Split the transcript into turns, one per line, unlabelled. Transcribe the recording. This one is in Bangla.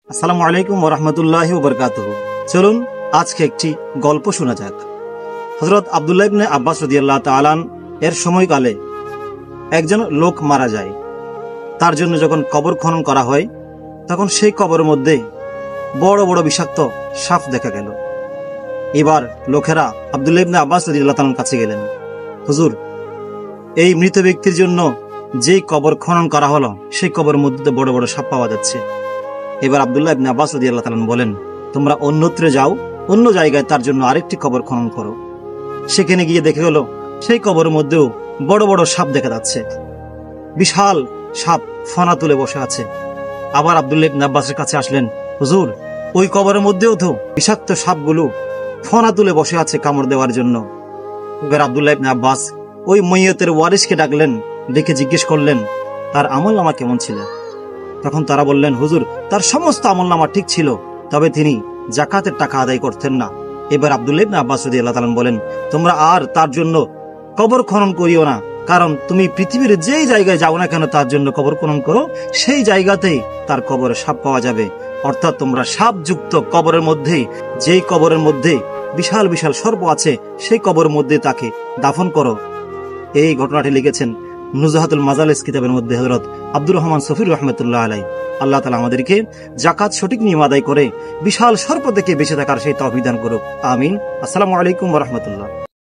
আসসালামু আলাইকুম ওয়া রাহমাতুল্লাহি ওয়া বারাকাতুহু। চলুন আজকে একটি গল্প শোনা যাক। হযরত আব্দুল্লাহ ইবনে আব্বাস রাদিয়াল্লাহু তাআলা এর সময়কালে একজন লোক মারা যায়। তার জন্য যখন কবর খনন করা হয় তখন সেই কবরের মধ্যে বড় বড় বিষাক্ত সাপ দেখা গেল। এবার লোকেরা আব্দুল্লাহ ইবনে আব্বাস রাদিয়াল্লাহু তাআলার কাছে গেলেন, হুজুর, এই মৃত ব্যক্তির জন্য যেই কবর খনন করা হলো সেই কবরের মধ্যে বড় বড় সাপ পাওয়া যাচ্ছে। এবার আব্দুল্লাহ ইবনে আব্বাস রাদিয়াল্লাহু তাআলা বলেন, তোমরা অন্যত্র যাও, অন্য জায়গায় তার জন্য আরেকটি কবর খনন করো। সেখানে গিয়ে দেখে গেল সেই কবরের মধ্যেও বড় বড় সাপ দেখা যাচ্ছে, বিশাল সাপ ফনা তুলে বসে আছে। আবার আব্দুল্লাহ ইবনে আব্বাসের কাছে আসলেন, হুজুর, ওই কবরের মধ্যেও তো বিষাক্ত সাপগুলো ফনা তুলে বসে আছে কামড় দেওয়ার জন্য। এবার আব্দুল্লাহ ইবনে আব্বাস ওই মইয়তের ওয়ারিসকে ডাকলেন, ডেকে জিজ্ঞেস করলেন তার আমলনামা কেমন ছিল। তখন তারা বললেন, হুজুর, তার সমস্ত আমলনামা ঠিক ছিল, তবে তিনি যাকাতের টাকা আদায় করতেন না। এবার আব্দুল্লাহ ইবনে আব্বাস রাদিয়াল্লাহু তাআলা বলেন, তোমরা আর তার জন্য কবর খনন করিও না, কারণ তুমি পৃথিবীর যেই জায়গায় যাও না কেন তার জন্য কবর খনন করো, সেই জায়গাতেই তার কবরে সাপ পাওয়া যাবে। অর্থাৎ তোমরা সাপযুক্ত কবরের মধ্যেই, যেই কবরের মধ্যে বিশাল বিশাল সর্প আছে, সেই কবরের মধ্যে তাকে দাফন করো। এই ঘটনাটি লিখেছেন নুজহাতুল মাজালিস কিতাবের মধ্যে হযরত আব্দুর রহমান সফির রাহমাতুল্লাহ আলাইহি। আল্লাহ তাআলা আমাদেরকে যাকাত সঠিক নিয়ম আদায় করে বিশাল সর্প থেকে বেঁচে থাকার সেই তৌফিক দান করুক। আমিন। আসসালামু আলাইকুম ওয়া রাহমাতুল্লাহ।